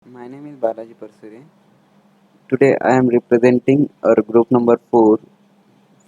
My name is Balaji Parsure. Today I am representing our group number 4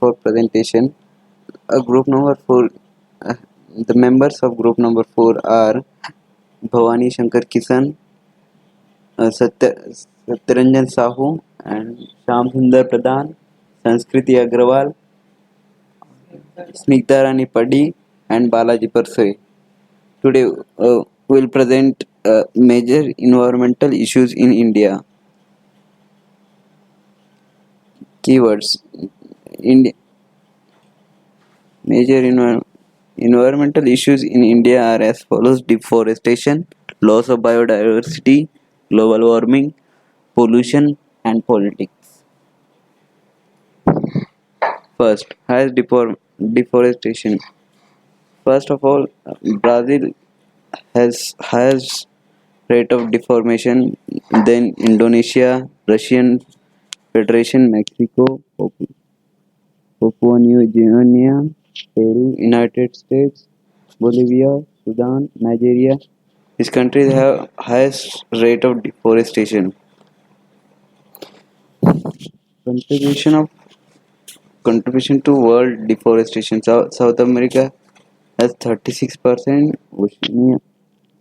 for presentation. Group number 4, uh, the members of group number 4 are Bhavani Shankar Kisan, Satyaranjan Sahu, and Shyam Sundar Pradhan, Sanskriti Agrawal, Snigdha Rani Paddy, and Balaji Parsure. Today we will present major environmental issues in India. Keywords: India. Major environmental issues in India are as follows: deforestation, loss of biodiversity, global warming, pollution, and politics. First, deforestation. First of all, Brazil has highest rate of deforestation, then Indonesia, Russian Federation, Mexico, Papua New Guinea, Peru, United States, Bolivia, Sudan, Nigeria. These countries have highest rate of deforestation. Contribution of Contribution to world deforestation. South America has 36%, Oceania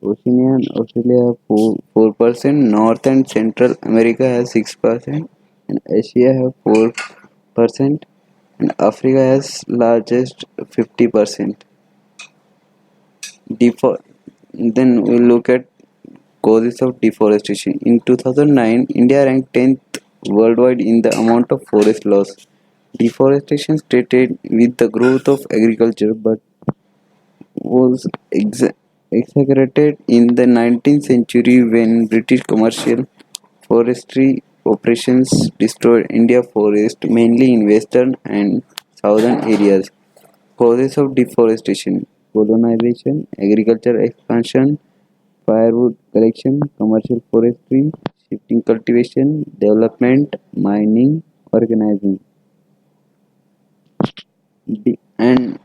and Australia have 4%, North and Central America has 6%, and Asia have 4%, and Africa has largest 50%. Then we look at causes of deforestation. In 2009, India ranked 10th worldwide in the amount of forest loss. Deforestation started with the growth of agriculture but was exaggerated in the 19th century when British commercial forestry operations destroyed India forest mainly in western and southern areas. Causes of deforestation: colonization, agricultural expansion, firewood collection, commercial forestry, shifting cultivation, development, mining, organizing. And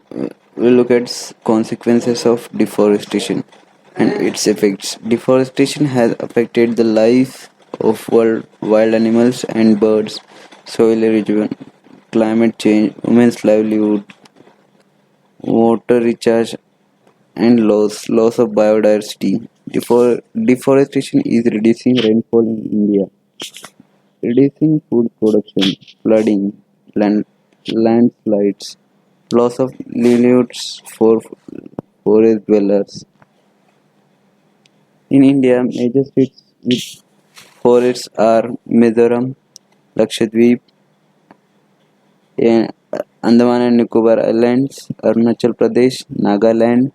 we'll look at consequences of deforestation and its effects. Deforestation has affected the life of wild animals and birds, soil erosion, climate change, women's livelihood, water recharge, and loss of biodiversity. Deforestation is reducing rainfall in India, reducing food production, flooding, landslides, loss of livelihoods for forest dwellers. In India, major states with forests are Mizoram, Lakshadweep, eh, Andaman and Nicobar Islands, Arunachal Pradesh, Nagaland,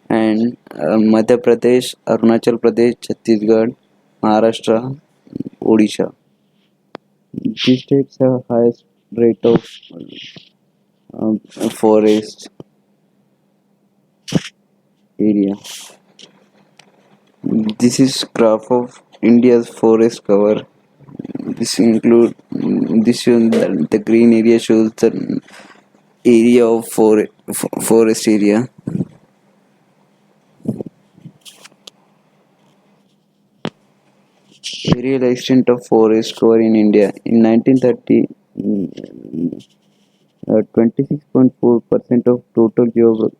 and Madhya Pradesh, Arunachal Pradesh, Chhattisgarh, Maharashtra, Odisha. These states have highest rate of forest area. This is graph of India's forest cover. This shows the green area shows the area of forest area. Aerial extent of forest cover in India in 1930. 26.4% of total geographic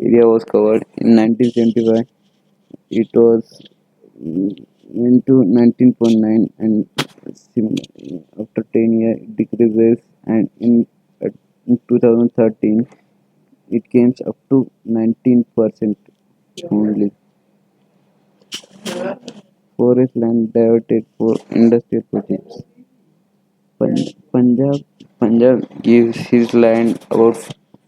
area was covered. In 1975, it was into 19.9, and after 10 years it decreases, and in 2013 it came up to 19% only. Forest land diverted for industrial projects. Punjab gives his land about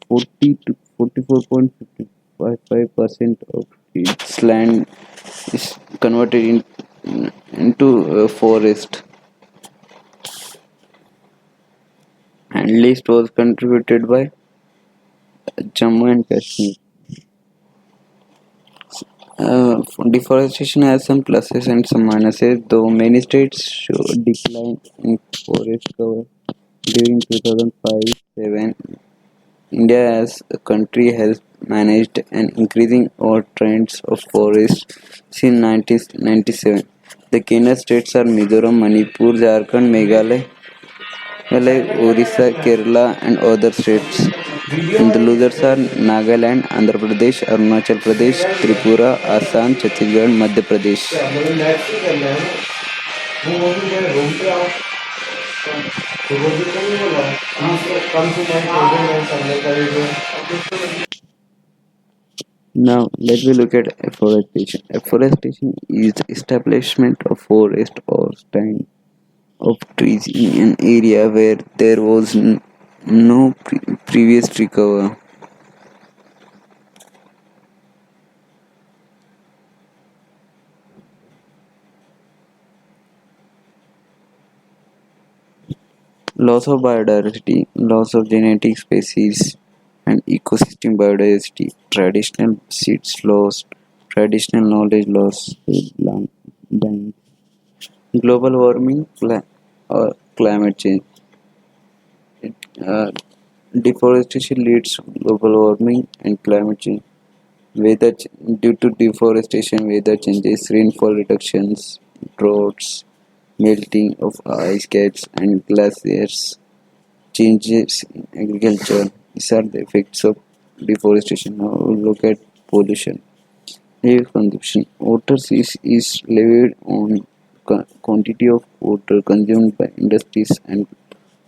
40 to 44.55% of its land is converted into forest, and least was contributed by Jammu and Kashmir. Deforestation has some pluses and some minuses, though many states show a decline in forest cover during 2005-7. India as a country has managed an increasing over trends of forests since 1997. The gainer states are Mizoram, Manipur, Jharkhand, Meghalaya, Orissa, Kerala, and other states. And the losers are Nagaland, Andhra Pradesh, Arunachal Pradesh, Tripura, Assam, Chhattisgarh, Madhya Pradesh. Now let me look at afforestation. Afforestation is establishment of forest or stand of trees in an area where there was no previous tree cover. Loss of biodiversity, loss of genetic species and ecosystem biodiversity, traditional seeds lost, traditional knowledge lost, dying. Global warming or climate change. Uh, Deforestation leads to global warming and climate change. Due to deforestation, weather changes, rainfall reductions, droughts, melting of ice caps and glaciers, changes in agriculture. These are the effects of deforestation. Now we'll look at pollution. Heavy consumption. Water is levied on quantity of water consumed by industries and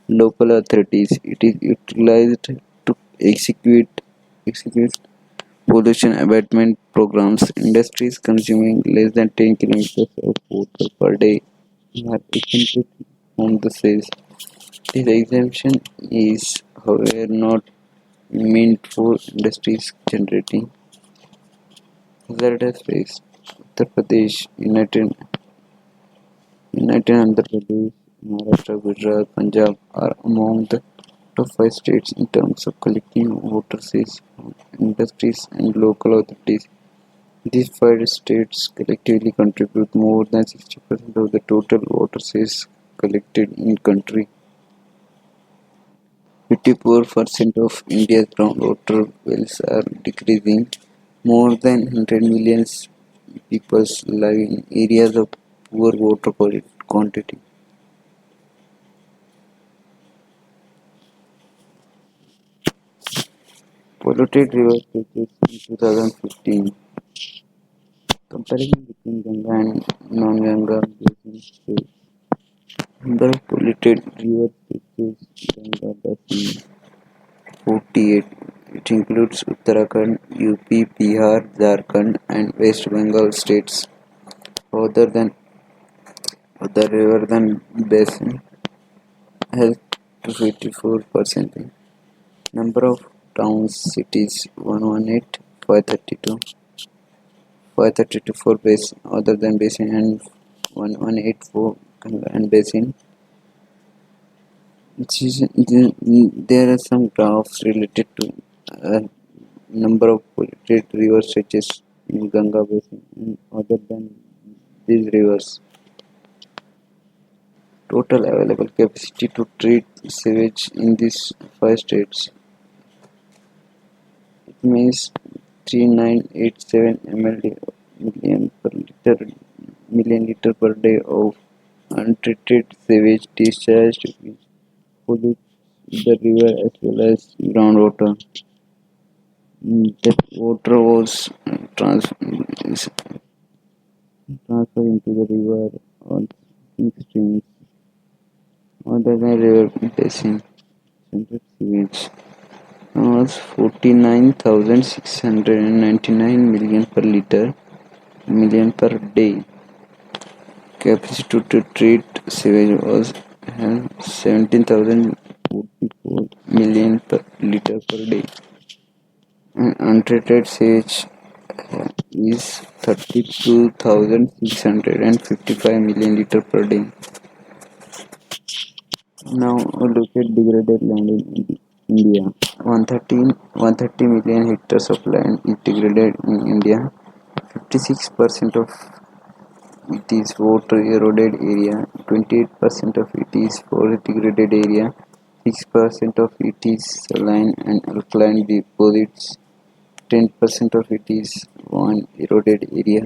local authorities. It is utilized to execute pollution abatement programs. Industries consuming less than 10 kilometers of water per day are exempted from the sales. This exemption is, however, not meant for industries generating hazardous waste. Uttar Pradesh, United Andhra Pradesh, Maharashtra, Gujarat, Punjab are among the top 5 states in terms of collecting water sales from industries and local authorities. These 5 states collectively contribute more than 60% of the total water sales collected in country. 54% of India's groundwater wells are decreasing. More than 100 million people live in areas of poor water quantity. Polluted river cases in 2015. Comparison between Ganga and non-Ganga basin states. Number of polluted river cases Ganga basin 48. It includes Uttarakhand, UP, Bihar, Jharkhand and West Bengal states. Other than other river than basin has to 54%. Number of towns, cities 118, 532. 532 for basin other than basin and 1184 and basin. There are some graphs related to number of polluted river stretches in Ganga basin and other than these rivers. Total available capacity to treat sewage in these 5 states. It means 3987 million liter per day of untreated sewage discharged which pollutes the river as well as groundwater. That water was transferred into the river on streams other than river basin. Central sewage was 49,699 million per day. Capacity to treat sewage was 17,044 million per liter per day. And untreated sewage is 32,655 million liter per day. Now look at degraded land in India. 130 million hectares of land is degraded in India. 56% of it is water eroded area, 28% of it is forest degraded area, 6% of it is saline and alkaline deposits, 10% of it is one eroded area.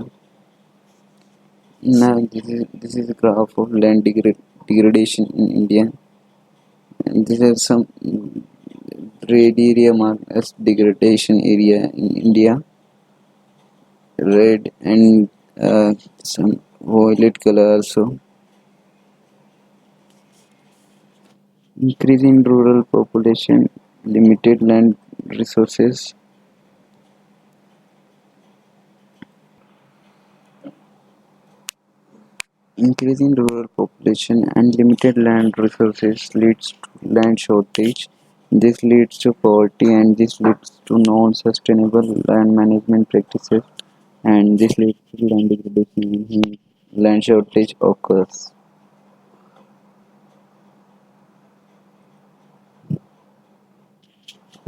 Now this is a graph of land degradation in India, and these are some red area marked as degradation area in India, red and some violet color also. Increase in rural population, limited land resources. Increase in rural population and limited land resources leads to land shortage. This leads to poverty and this leads to non-sustainable land management practices, and this leads to land degradation and land shortage occurs.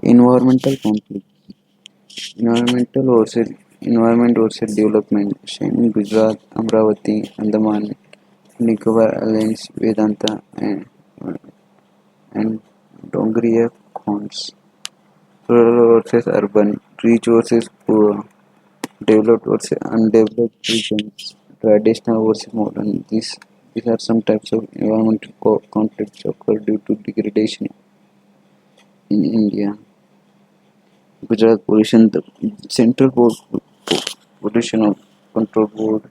Environmental conflict. Environmental versus Environment versus development. In Gujarat, Amravati, Andaman, Nicobar Islands, Vedanta, and Dongriya Khons. Rural versus urban. Rich versus poor. Developed versus undeveloped regions. Traditional versus modern. These are some types of environmental conflicts occur due to degradation in India. Gujarat Pollution, the Central Pollution Control Board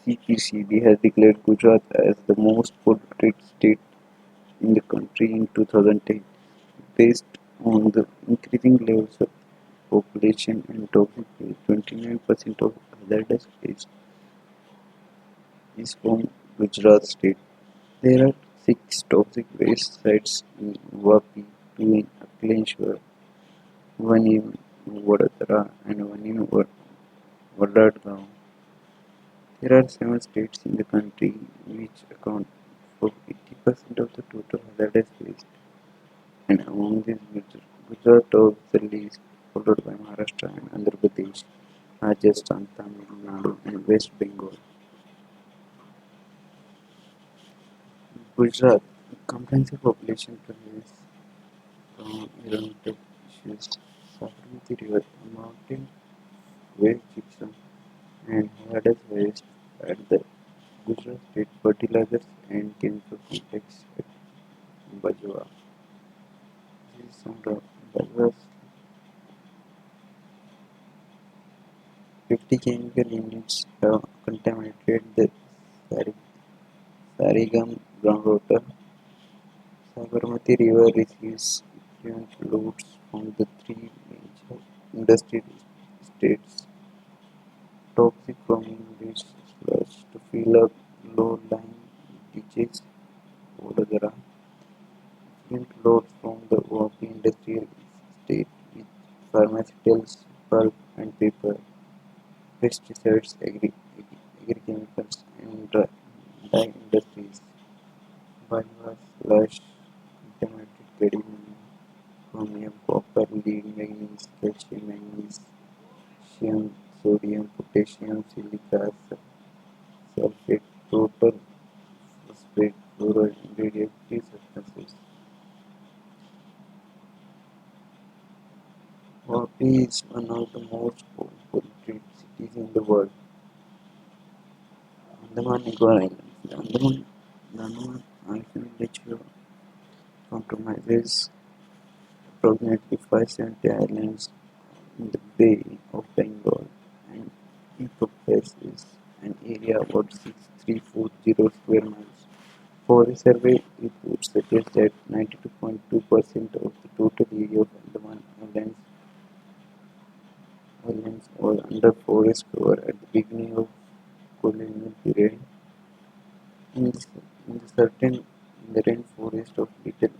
(CPCB) has declared Gujarat as the most polluted state in the country in 2010, based on the increasing levels of population and toxic waste. 29% of hazardous waste is from Gujarat state. There are 6 toxic waste sites in Vapi, 2 in Ankleshwar, 1 in Vadodara, and 1 in Vadadgaon. There are 7 states in the country which account for 80% of the total hazardous waste, and among these Gujarat tops the list, followed by Maharashtra and Andhra Pradesh, Rajasthan, Tamil Nadu, and West Bengal. Gujarat, comprehensive population presence from environmental issues, Sabarmati River, a mountain waste gypsum, and hazardous waste at the Gujarat State Fertilizers and Chemical Complex at Bajwa. This is some of Bajwa's 50 chemical units have contaminated the Sarigam groundwater. Sabarmati River receives effluent loads from the 3 major industry states. Toxic from this sludge to fill up low-lying ditches, Volagara. Effluent loads from the Wapi industrial estate with pharmaceuticals, pulp and paper, pesticides, agrichemicals, and dye industries. Biomass slush contaminated cadmium, chromium, copper, lead, manganese, calcium, magnesium, sodium, potassium, silica, sulfate, total phosphate, fluoride, and radioactive substances. Vapi is one of the most polluted cities in the world. Andaman Nicobar Islands. The Andaman Archipelago comprises approximately 570 islands in the Bay of Bengal, and encompasses an area about 6,340 square miles. Forest Survey reports suggest that 92.2% of the total area of Andaman Islands was under forest cover at the beginning of colonial period. In the, in the certain in the rainforest of Little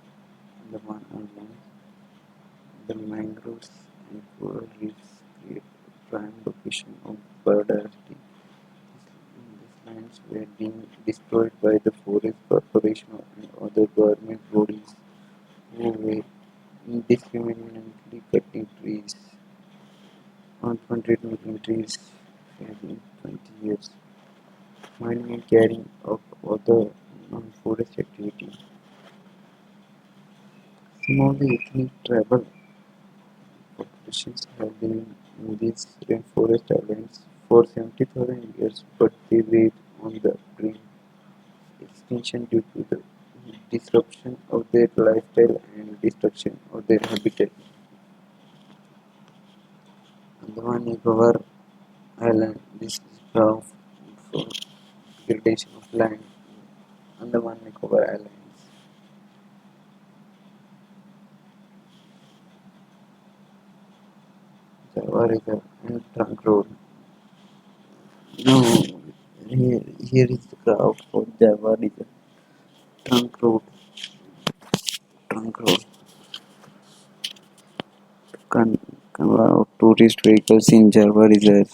Andaman Islands, the mangroves and coral reefs create a prime location of biodiversity. These lands were being destroyed by the Forest Corporation and other government bodies who were indiscriminately cutting trees. 1.8 million trees felled in 20 years. Mining and carrying out other non-forest activities. Some of the ethnic tribal populations have been in these rainforest islands for 70,000 years, but they were on the brink of extinction due to the disruption of their lifestyle and destruction of their habitat. Andaman Nicobar Island. This is graph for degradation of land. Andaman Nicobar Islands. Java River and Trunk Road. No, here is the graph for Java River. Trunk Road. Trunk Road. Tourist vehicles in Java Reserve.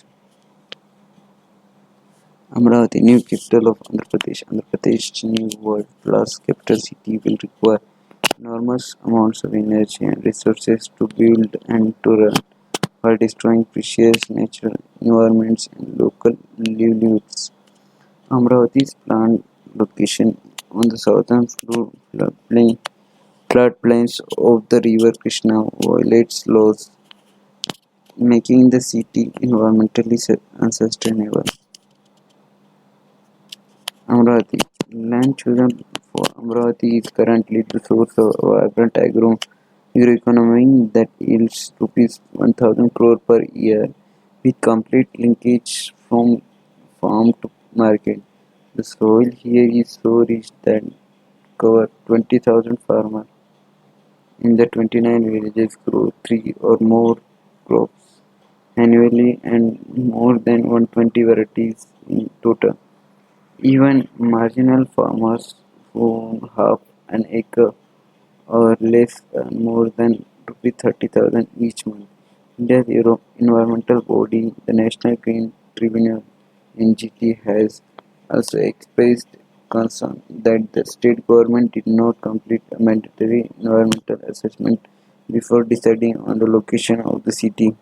Amravati-New Capital of Andhra Pradesh. Andhra Pradesh, new world-class capital city, will require enormous amounts of energy and resources to build and to run, while destroying precious natural environments and local livelihoods. Amravati's planned location on the southern floodplains of the river Krishna violates laws, making the city environmentally unsustainable. Amravati. Land chosen for Amravati is currently the source of a vibrant agroeconomy that yields rupees 1000 crore per year with complete linkage from farm to market. The soil here is so rich that cover 20,000 farmers in the 29 villages grow 3 or more crops annually and more than 120 varieties in total. Even marginal farmers who own half an acre or less earn more than Rs 30,000 each month. India's environmental body, the National Green Tribunal (NGT), has also expressed concern that the state government did not complete a mandatory environmental assessment before deciding on the location of the city.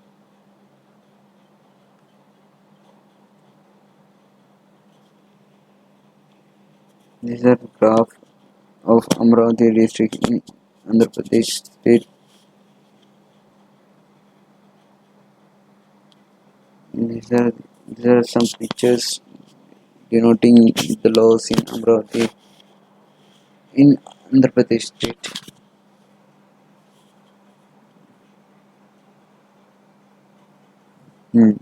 These are the graph of Amravati district in Andhra Pradesh state. These are some pictures denoting the laws in Amravati in Andhra Pradesh state. Hmm.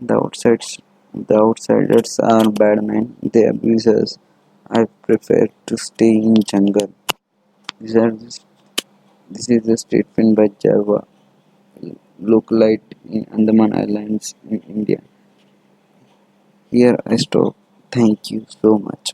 The outsides, the outsiders are bad men. They abuse us. I prefer to stay in jungle. These are the, this is the statement by Java, localite in Andaman Islands in India. Here I stop. Thank you so much.